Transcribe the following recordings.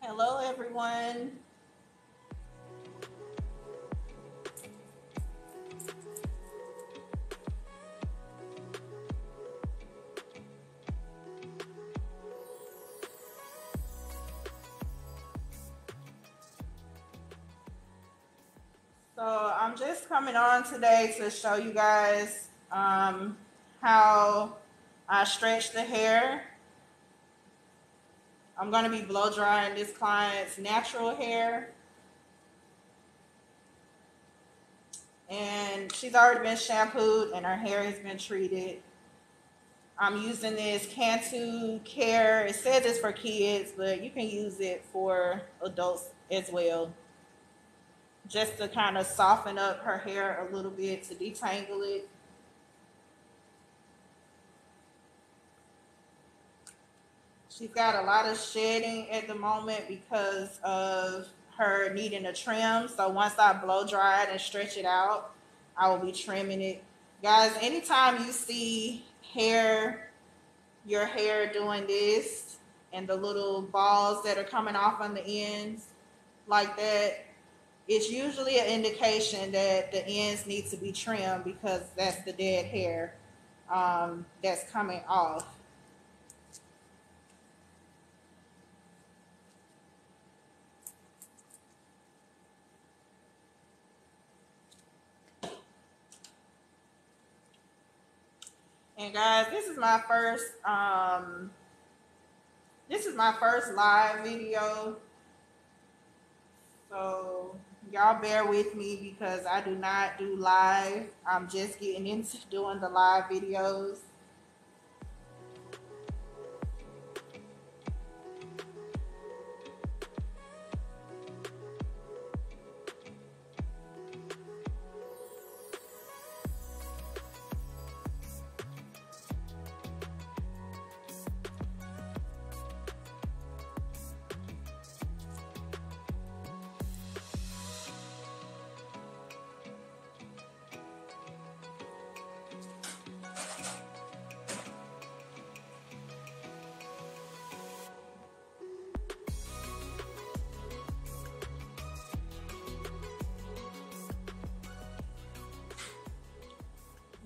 Hello, everyone. So I'm just coming on today to show you guys how I stretch the hair. I'm going to be blow drying this client's natural hair. And she's already been shampooed and her hair has been treated. I'm using this Cantu Care. It says it's for kids, but you can use it for adults as well. Just to kind of soften up her hair a little bit, to detangle it. She's got a lot of shedding at the moment because of her needing a trim. So once I blow dry it and stretch it out, I will be trimming it. Guys, anytime you see your hair doing this and the little balls that are coming off on the ends like that, it's usually an indication that the ends need to be trimmed because that's the dead hair that's coming off. And guys, this is my first live video. So y'all bear with me because I do not do live. I'm just getting into doing the live videos.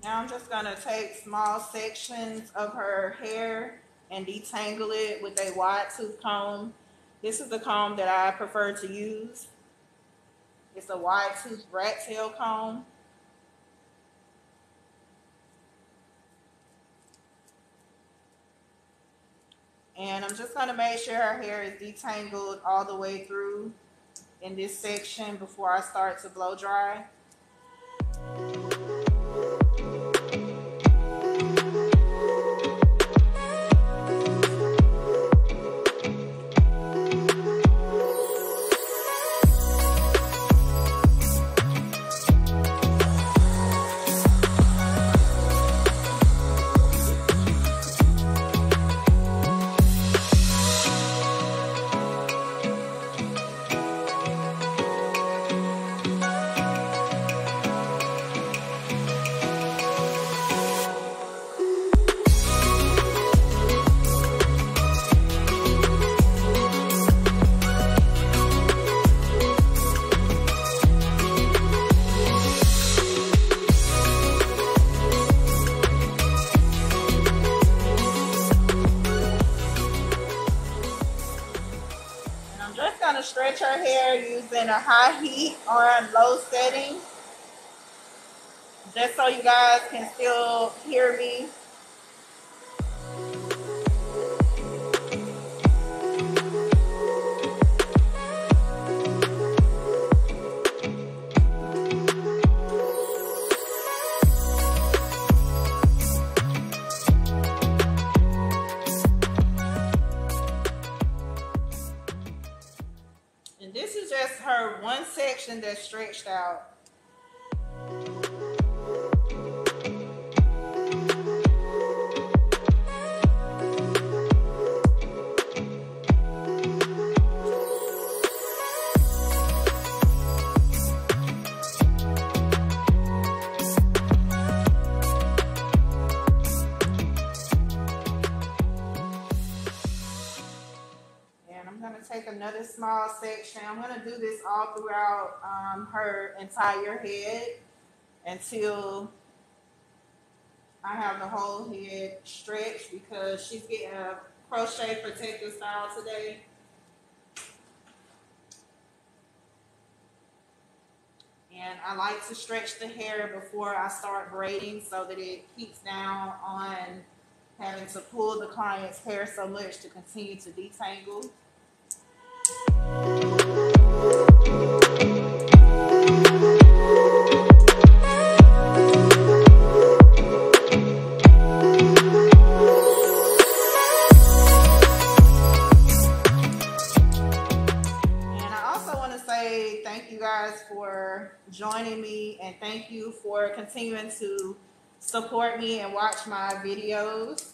Now I'm just gonna take small sections of her hair and detangle it with a wide tooth comb. This is the comb that I prefer to use. It's a wide tooth rat tail comb. And I'm just gonna make sure her hair is detangled all the way through in this section before I start to blow dry. Stretch her hair using a high heat on low setting, just so you guys can still hear me. And this is just her one section that's stretched out. And I'm gonna going to take another small section. I'm going to do this all throughout her entire head until I have the whole head stretched, because she's getting a crochet protector style today. And I like to stretch the hair before I start braiding so that it keeps down on having to pull the client's hair so much to continue to detangle. For joining me, and thank you for continuing to support me and watch my videos.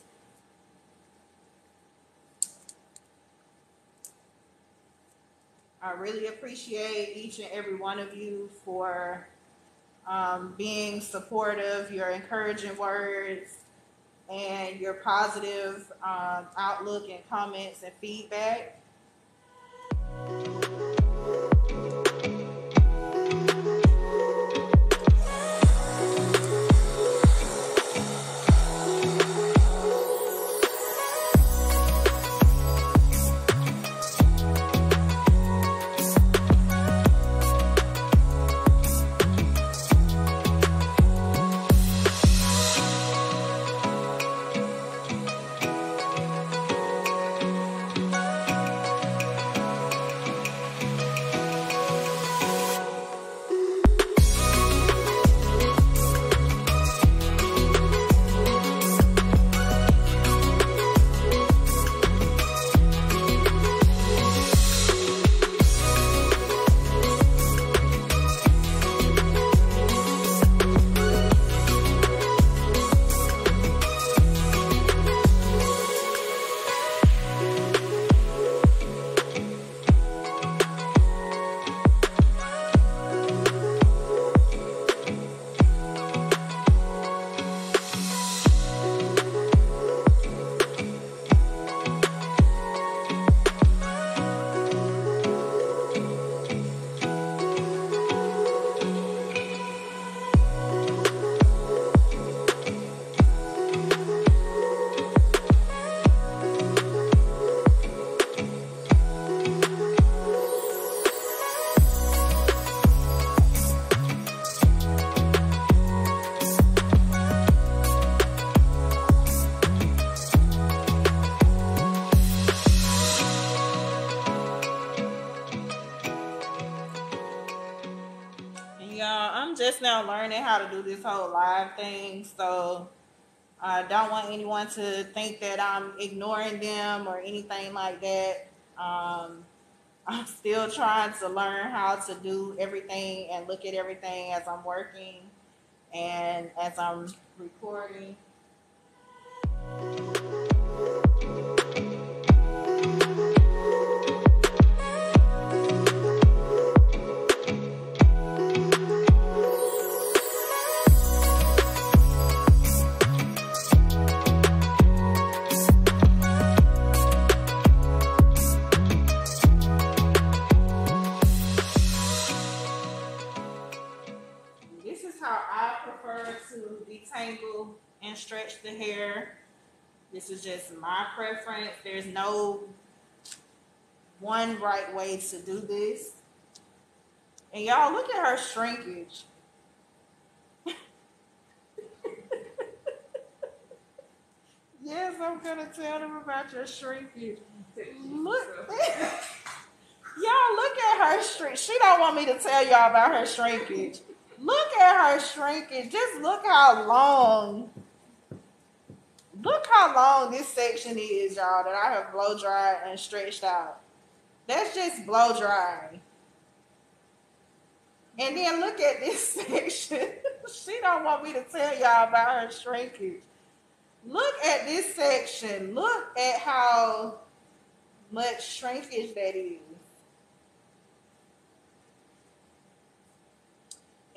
I really appreciate each and every one of you for being supportive, your encouraging words, and your positive outlook and comments and feedback. Just now learning how to do this whole live thing, so I don't want anyone to think that I'm ignoring them or anything like that. I'm still trying to learn how to do everything and look at everything as I'm working and as I'm recording. Detangle and stretch the hair. This is just my preference. There's no one right way to do this. And y'all, look at her shrinkage. Yes, I'm gonna tell them about your shrinkage. Look. Y'all, look at her shrinkage. She don't want me to tell y'all about her shrinkage. Look at her shrinkage. Just look how long. Look how long this section is, y'all, that I have blow dried and stretched out. That's just blow dry. And then look at this section. She don't want me to tell y'all about her shrinkage. Look at this section. Look at how much shrinkage that is.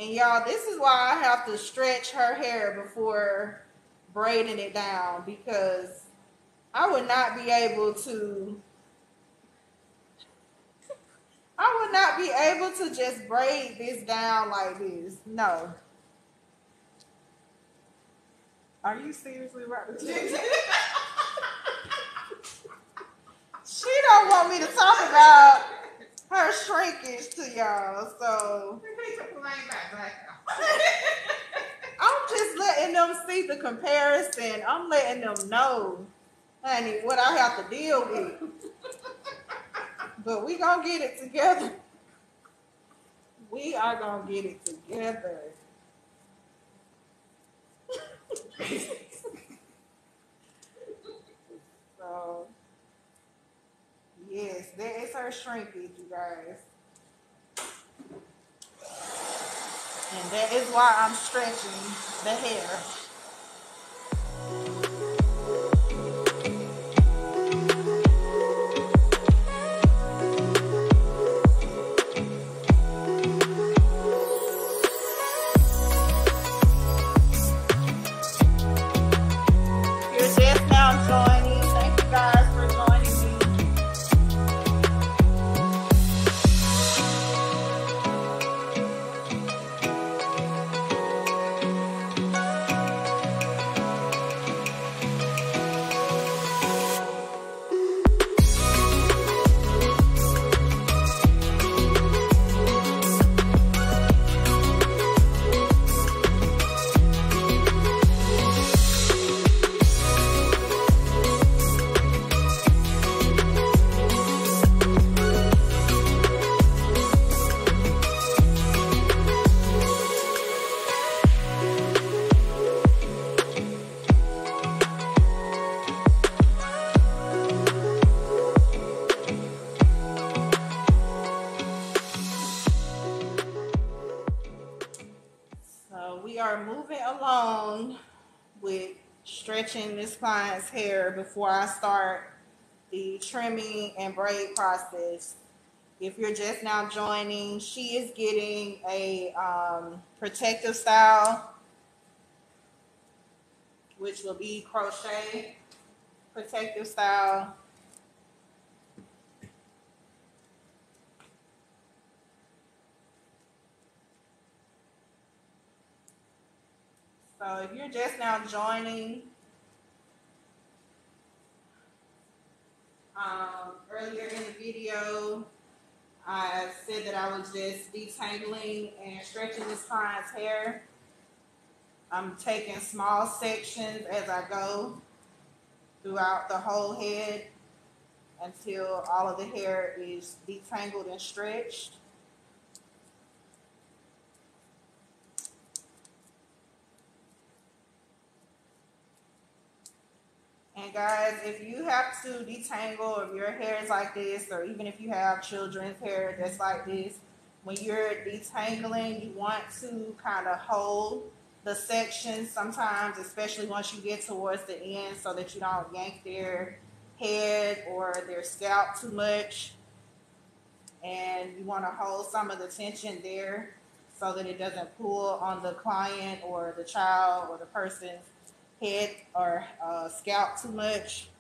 And y'all, this is why I have to stretch her hair before braiding it down, because I would not be able to I would not be able to just braid this down like this. No. Are you seriously about to do that? She don't want me to talk about her shrinkage to y'all, so I'm just letting them see the comparison. I'm letting them know, honey, what I have to deal with. But we gonna get it together. We are gonna get it together. So, yes, that is her shrinkage, you guys. And that is why I'm stretching the hair. You're just now joining. Thank you guys for joining me. So we are moving along with stretching this client's hair before I start the trimming and braid process. If you're just now joining, she is getting a protective style, which will be crochet protective style. So if you're just now joining, earlier in the video, I said that I was just detangling and stretching this client's hair. I'm taking small sections as I go throughout the whole head until all of the hair is detangled and stretched. And guys, if you have to detangle, if your hair is like this, or even if you have children's hair that's like this, when you're detangling, you want to kind of hold the section sometimes, especially once you get towards the end, so that you don't yank their head or their scalp too much. And you want to hold some of the tension there so that it doesn't pull on the client or the child or the person's head or scalp too much.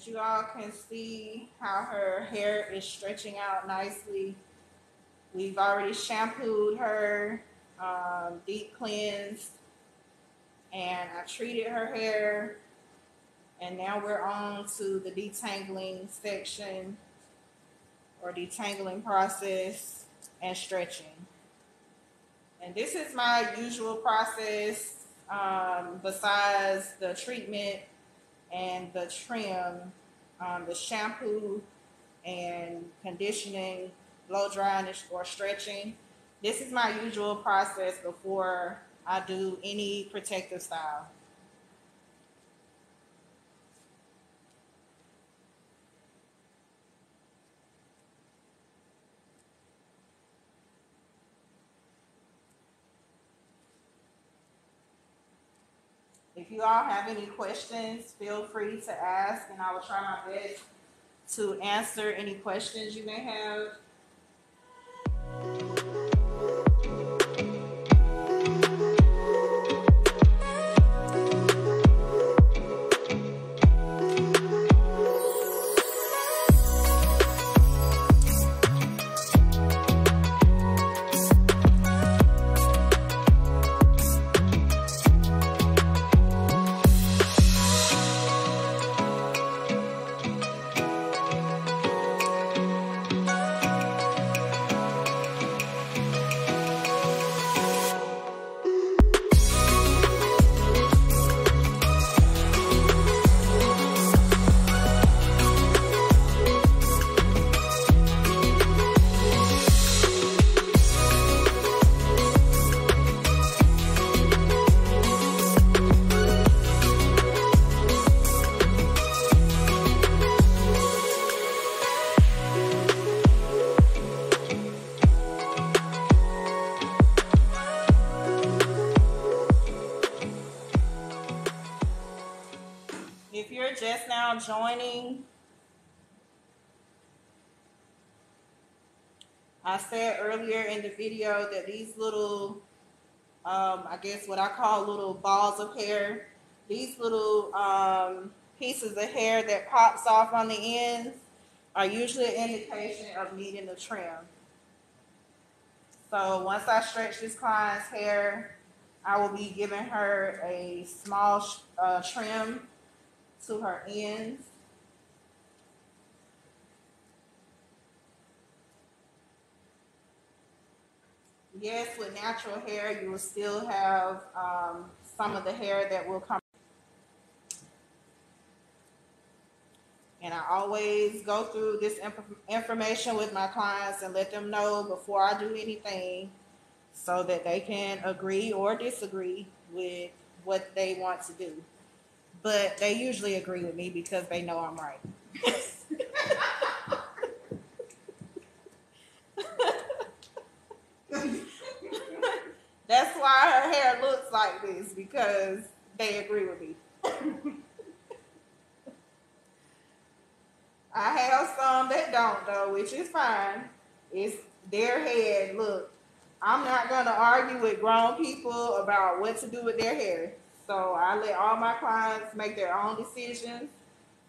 You all can see how her hair is stretching out nicely. We've already shampooed her, deep cleansed, and I treated her hair. And now we're on to the detangling section or detangling process and stretching. And this is my usual process besides the treatment and the trim, the shampoo and conditioning, blow drying or stretching. This is my usual process before I do any protective style. If you all have any questions, feel free to ask, and I will try my best to answer any questions you may have. If you're just now joining, I said earlier in the video that these little, I guess what I call little balls of hair, these little pieces of hair that pops off on the ends are usually an indication of needing a trim. So once I stretch this client's hair, I will be giving her a small trim to her ends. Yes, with natural hair, you will still have some of the hair that will come. And I always go through this information with my clients and let them know before I do anything so that they can agree or disagree with what they want to do. But they usually agree with me because they know I'm right. That's why her hair looks like this, because they agree with me. I have some that don't, though, which is fine. It's their head. Look, I'm not going to argue with grown people about what to do with their hair. So I let all my clients make their own decisions.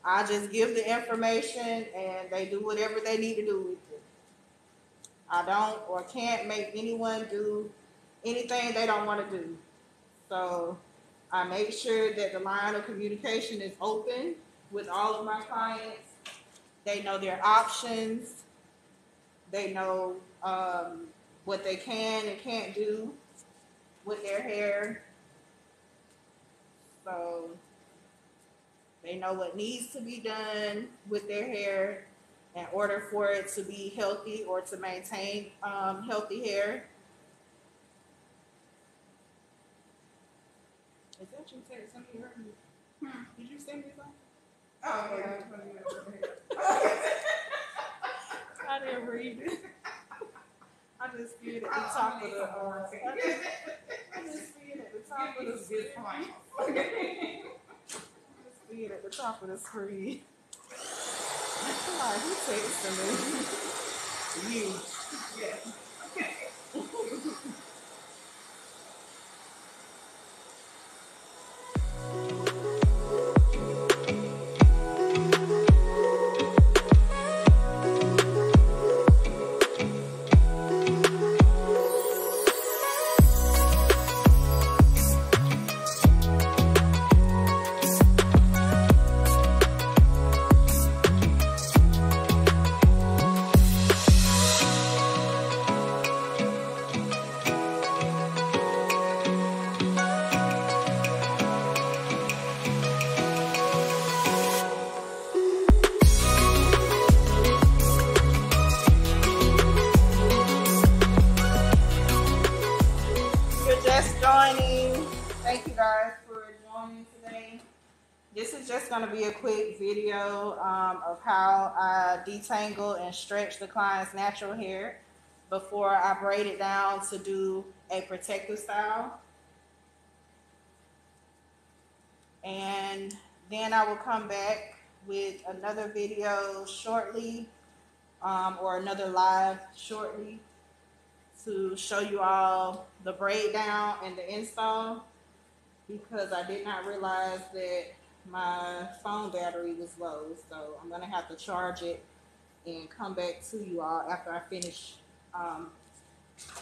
I just give the information and they do whatever they need to do with it. I don't or can't make anyone do anything they don't want to do. So I make sure that the line of communication is open with all of my clients. They know their options. They know what they can and can't do with their hair. So they know what needs to be done with their hair in order for it to be healthy or to maintain healthy hair. Is that you said something you heard me? Did you send me something? Oh, yeah. I didn't read it. I just see it at the top of the I just see it at the top of the screen. I just see it at the top of the screen. Who texted me? You. Yes. Okay. thank you guys for joining today. This is just going to be a quick video of how I detangle and stretch the client's natural hair before I braid it down to do a protective style. And then I will come back with another video shortly, or another live shortly, to show you all the braid down and the install, because I did not realize that my phone battery was low. So I'm gonna have to charge it and come back to you all after I finish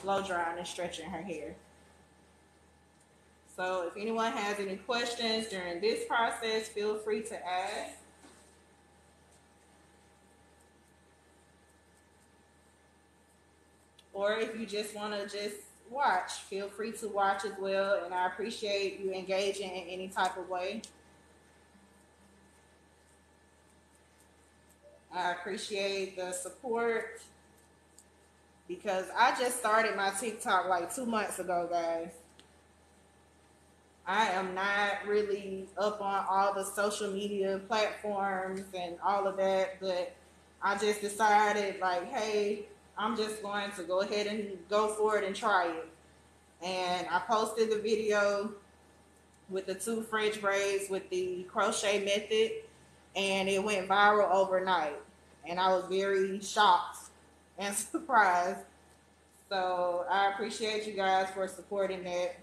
blow drying and stretching her hair. So if anyone has any questions during this process, feel free to ask. Or if you just want to just watch, feel free to watch as well. And I appreciate you engaging in any type of way. I appreciate the support, because I just started my TikTok like 2 months ago, guys. I am not really up on all the social media platforms and all of that, but I just decided, like, hey, I'm just going to go ahead and go for it and try it. And I posted the video with the 2 French braids with the crochet method, and it went viral overnight. And I was very shocked and surprised. So I appreciate you guys for supporting that.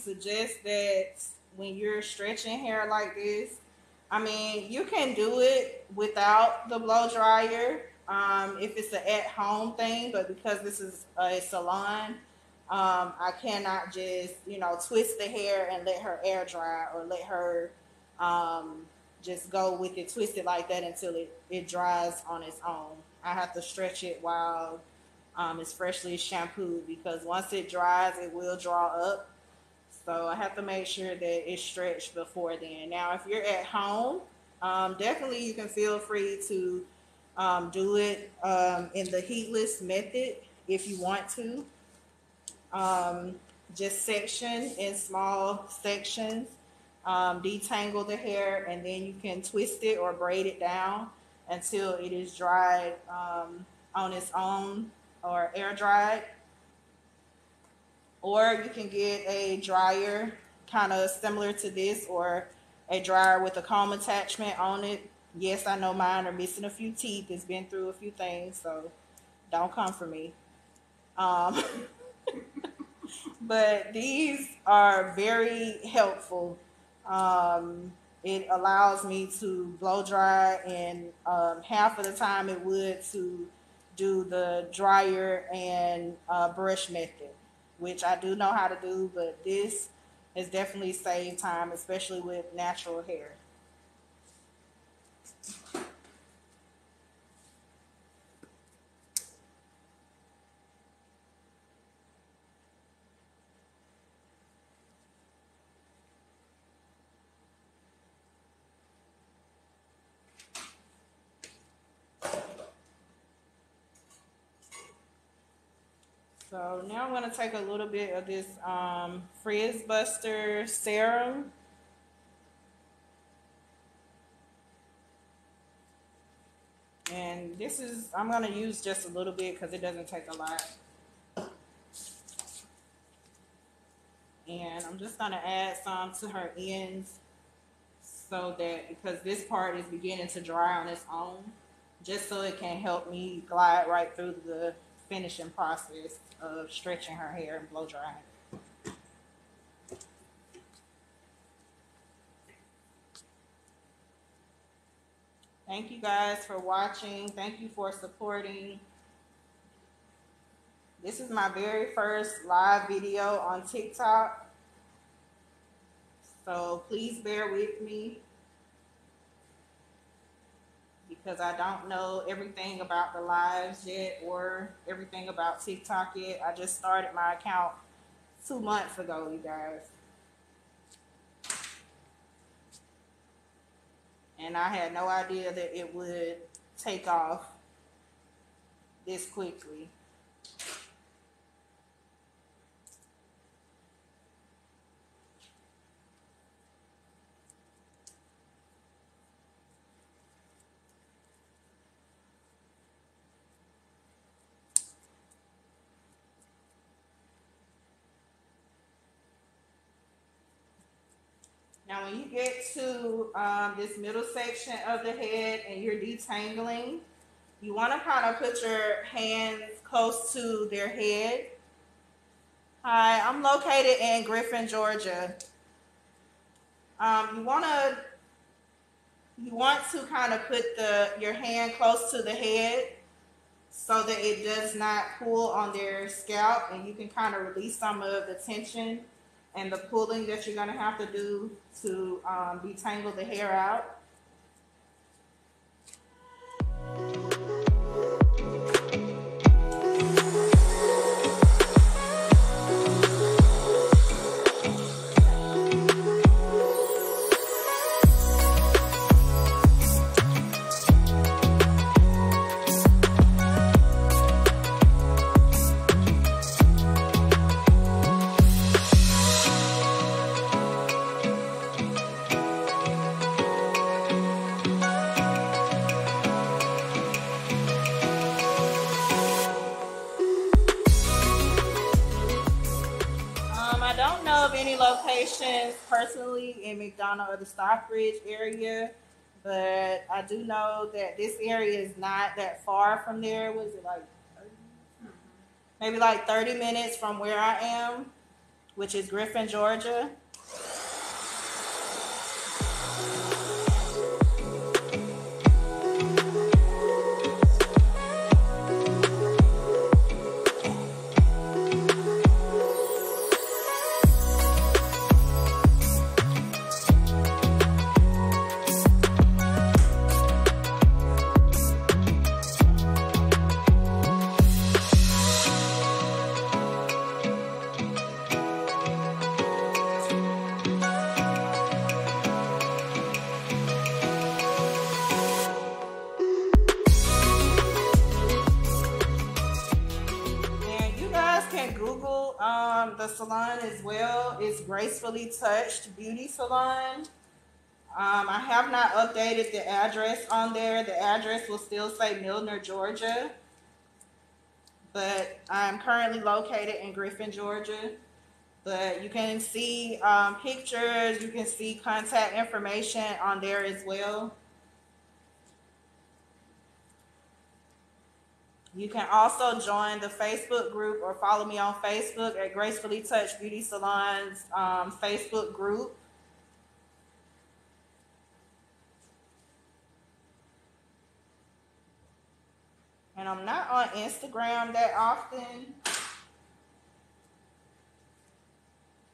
Suggest that when you're stretching hair like this, I mean, you can do it without the blow dryer if it's an at-home thing, but because this is a salon, I cannot just, twist the hair and let her air dry, or let her just go with it, twist it like that until it dries on its own. I have to stretch it while it's freshly shampooed, because once it dries, it will draw up. So I have to make sure that it's stretched before then. Now, if you're at home, definitely you can feel free to do it in the heatless method if you want to. Just section in small sections, detangle the hair, and then you can twist it or braid it down until it is dried on its own, or air dried. Or you can get a dryer kind of similar to this, or a dryer with a comb attachment on it. Yes, I know mine are missing a few teeth. It's been through a few things, so don't come for me. But these are very helpful. It allows me to blow dry in half of the time it would to do the dryer and brush method, which I do know how to do, but this has definitely saved time, especially with natural hair. So now I'm going to take a little bit of this Frizz Buster serum. And this is, I'm going to use just a little bit because it doesn't take a lot. And I'm just going to add some to her ends, so that, because this part is beginning to dry on its own, just so it can help me glide right through the finishing process of stretching her hair and blow drying. Thank you guys for watching. Thank you for supporting. This is my very first live video on TikTok. So please bear with me because I don't know everything about the lives yet or everything about TikTok yet. I just started my account 2 months ago, you guys. And I had no idea that it would take off this quickly. Now, when you get to this middle section of the head and you're detangling, you want to kind of put your hands close to their head. Hi, I'm located in Griffin, Georgia. You want to kind of put your hand close to the head so that it does not pull on their scalp, and you can kind of release some of the tension and the pulling that you're going to have to do to detangle the hair out. I don't know of any locations personally in McDonough or the Stockbridge area, but I do know that this area is not that far from there. Was it like 30? Maybe like 30 minutes from where I am, which is Griffin, Georgia. Google the salon as well. It's Gracefully Touched Beauty Salon. I have not updated the address on there. The address will still say Milner, Georgia, but I'm currently located in Griffin, Georgia. But you can see pictures, you can see contact information on there as well. You can also join the Facebook group or follow me on Facebook at Gracefully Touched Beauty Salon's Facebook group. And I'm not on Instagram that often,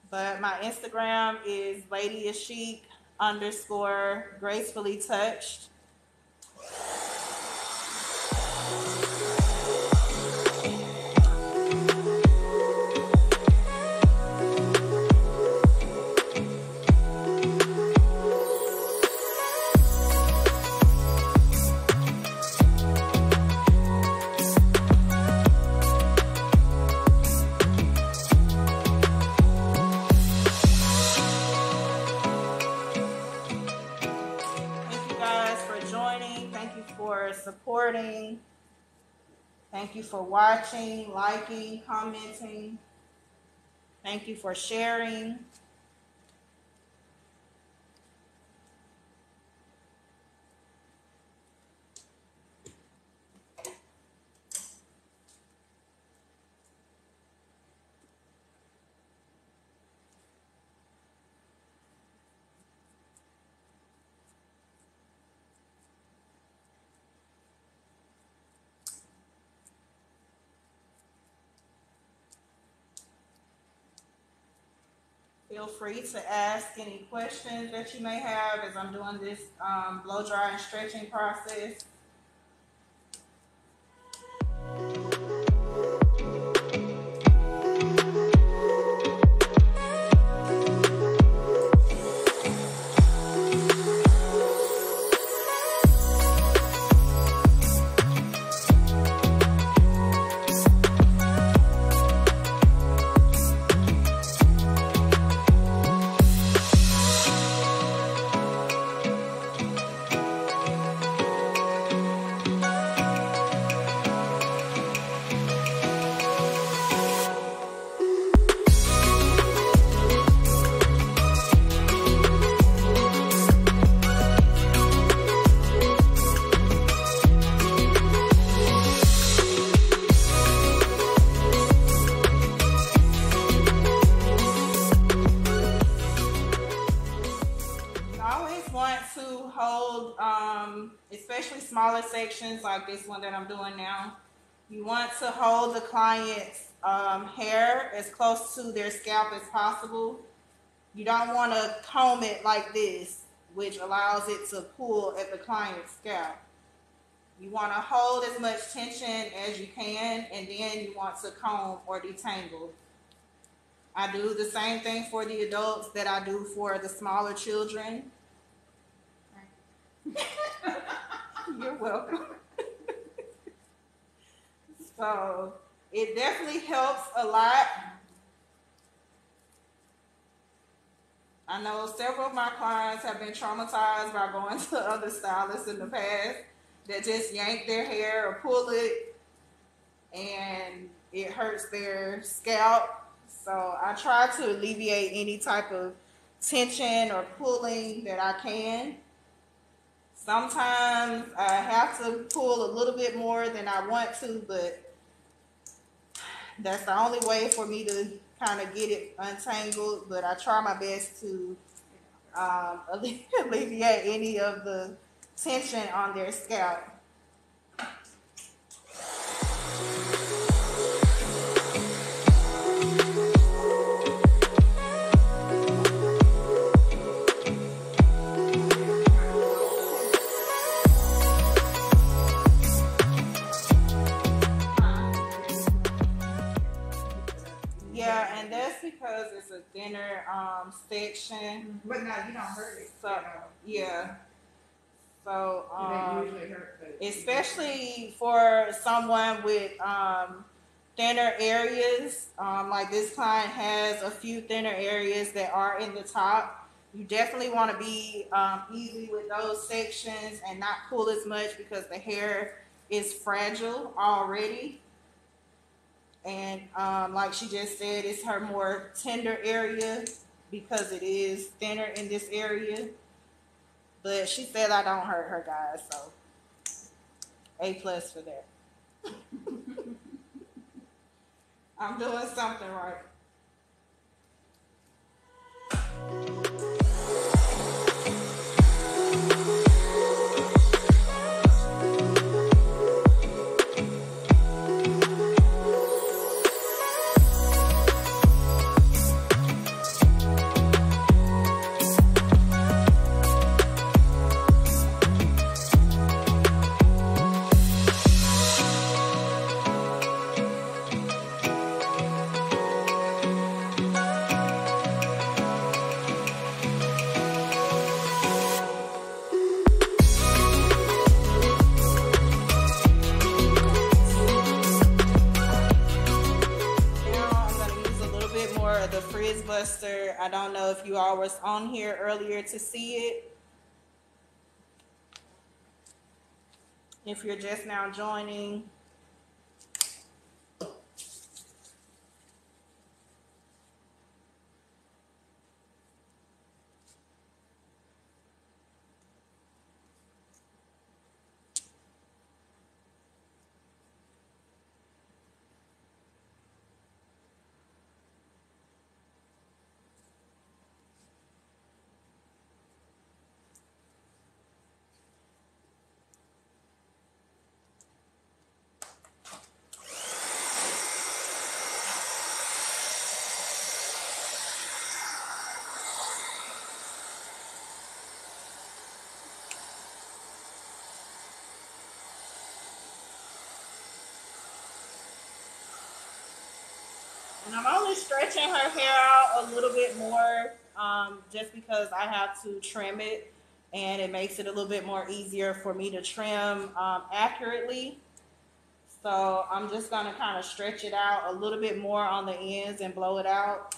but my Instagram is ladyish_Gracefully Touched. Supporting. Thank you for watching, liking, commenting. Thank you for sharing. Feel free to ask any questions that you may have as I'm doing this blow dry and stretching process. Especially smaller sections like this one that I'm doing now, you want to hold the client's hair as close to their scalp as possible. You don't want to comb it like this, which allows it to pull at the client's scalp. You want to hold as much tension as you can, and then you want to comb or detangle. I do the same thing for the adults that I do for the smaller children. You're welcome. So it definitely helps a lot. I know several of my clients have been traumatized by going to other stylists in the past that just yank their hair or pull it and it hurts their scalp. So I try to alleviate any type of tension or pulling that I can. Sometimes I have to pull a little bit more than I want to, but that's the only way for me to kind of get it untangled. But I try my best to alleviate any of the tension on their scalp. Yeah, and that's because it's a thinner section. But no, you don't hurt it. So yeah. So usually hurt, especially for someone with thinner areas, like this client has a few thinner areas that are in the top. You definitely want to be easy with those sections and not pull as much because the hair is fragile already. And like she just said, it's her more tender area because it is thinner in this area. But she said I don't hurt her, guys, so A+ for that. I'm doing something right. Buster. I don't know if you all was on here earlier to see it. If you're just now joining, And I'm only stretching her hair out a little bit more, just because I have to trim it, and it makes it a little bit more easier for me to trim accurately. So I'm just gonna kind of stretch it out a little bit more on the ends and blow it out.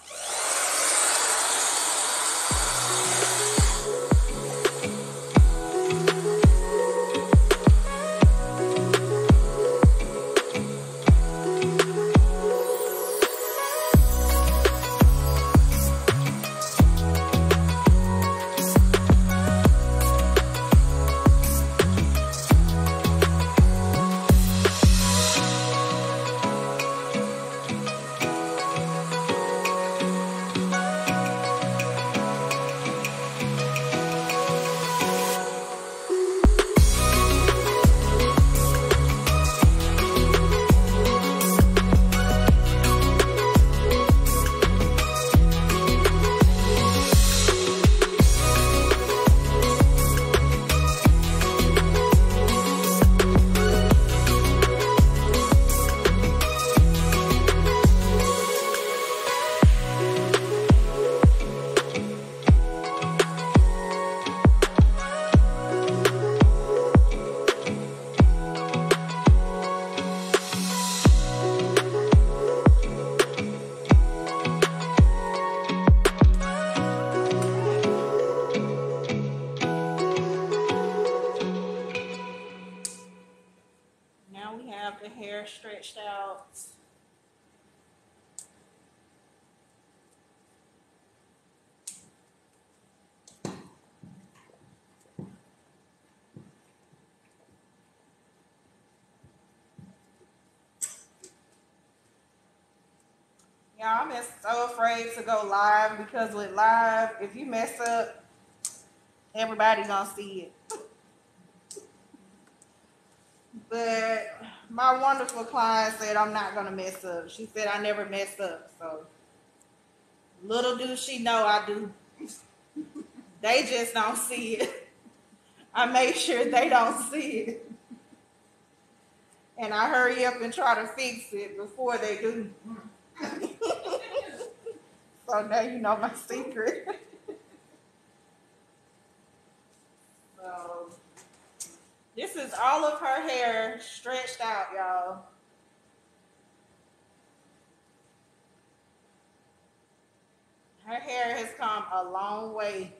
Now we have the hair stretched out. Yeah, I'm just so afraid to go live because with live, if you mess up, everybody gonna see it. But my wonderful client said I'm not gonna mess up. She said I never mess up. So little do she know I do. They just don't see it. I make sure they don't see it. And I hurry up and try to fix it before they do. So now you know my secret. So this is all of her hair stretched out, y'all. Her hair has come a long way.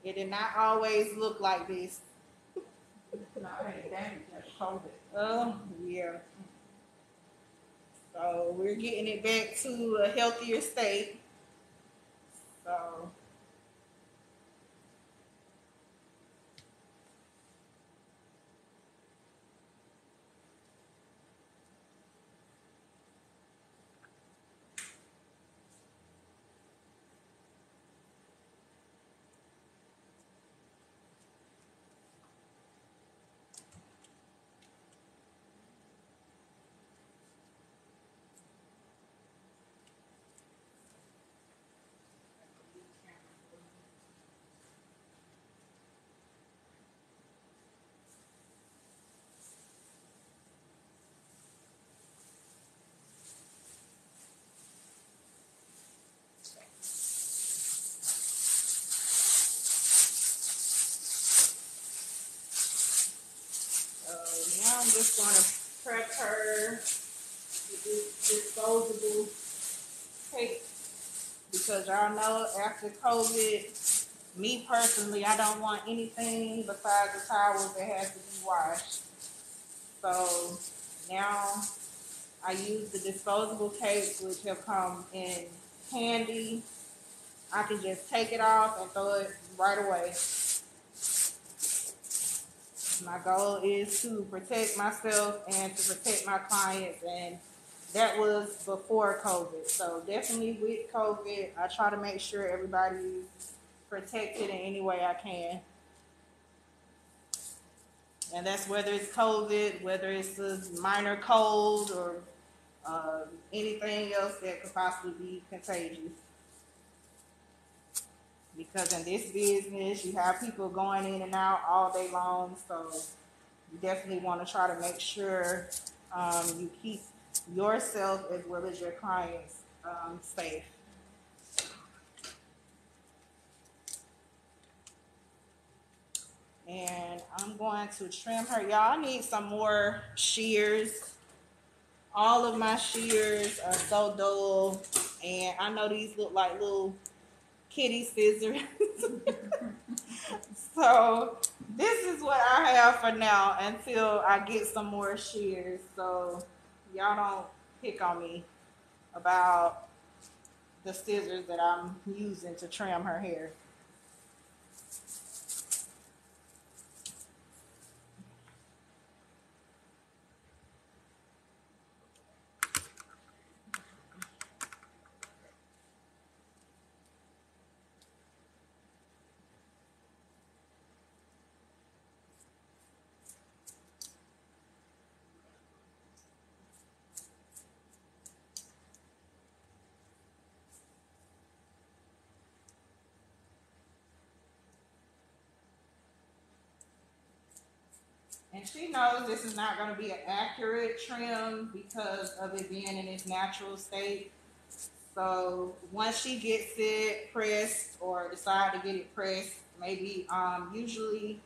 It did not always look like this. Not any damage that COVID. Oh, yeah. So we're getting it back to a healthier state. So now I'm just going to prep her with this disposable tape because y'all know after COVID, me personally, I don't want anything besides the towels that has to be washed. So now I use the disposable tapes, which have come in handy. I can just take it off and throw it right away. My goal is to protect myself and to protect my clients, and that was before COVID. So definitely with COVID, I try to make sure everybody's protected in any way I can. And that's whether it's COVID, whether it's a minor cold, or anything else that could possibly be contagious. Because in this business, you have people going in and out all day long. So you definitely want to try to make sure you keep yourself as well as your clients safe. And I'm going to trim her. Y'all need some more shears. All of my shears are so dull, and I know these look like little kitty scissors. So this is what I have for now until I get some more shears. So y'all don't pick on me about the scissors that I'm using to trim her hair. And she knows this is not going to be an accurate trim because of it being in its natural state. So once she gets it pressed or decide to get it pressed, maybe usually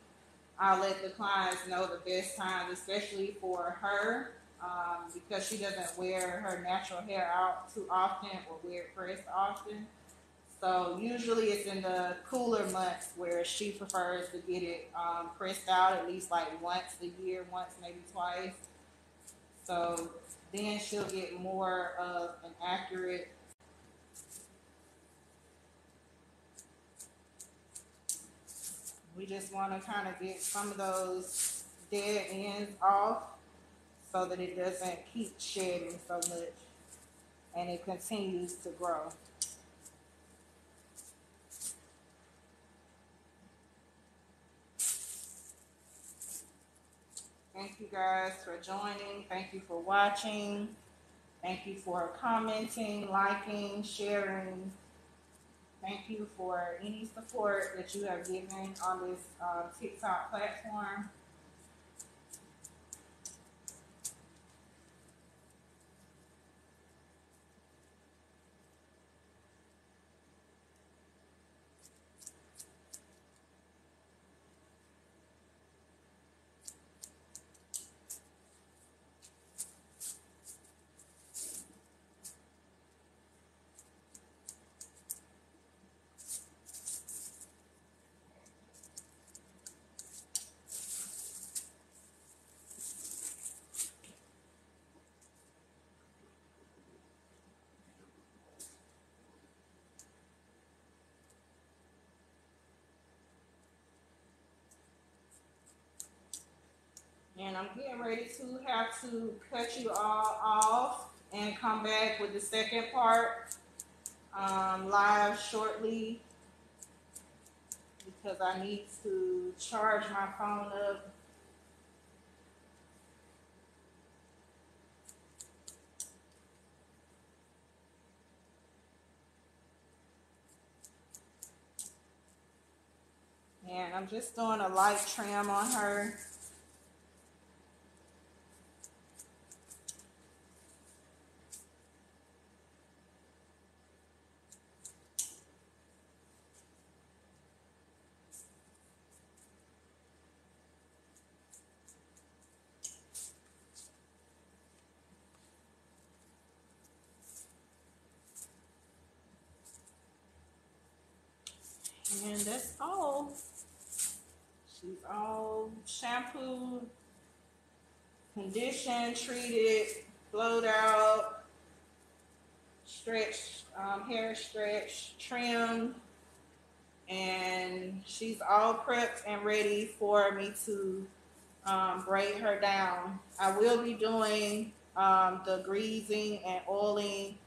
I'll let the clients know the best times, especially for her, because she doesn't wear her natural hair out too often or wear it pressed often. So usually it's in the cooler months where she prefers to get it pressed out at least like once a year, once maybe twice. So then she'll get more of an accurate. We just want to kind of get some of those dead ends off so that it doesn't keep shedding so much and it continues to grow. Thank you guys for joining. Thank you for watching. Thank you for commenting, liking, sharing. Thank you for any support that you have given on this TikTok platform. And I'm getting ready to have to cut you all off and come back with the second part live shortly because I need to charge my phone up. And I'm just doing a light trim on her. And that's all. She's all shampooed, conditioned, treated, blowed out, stretched, hair stretched, trimmed, and she's all prepped and ready for me to braid her down. I will be doing the greasing and oiling,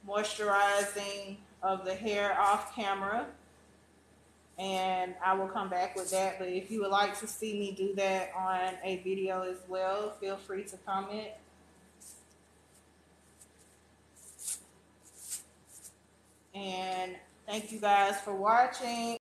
moisturizing of the hair off camera, and I will come back with that. But if you would like to see me do that on a video as well, feel free to comment. And thank you guys for watching.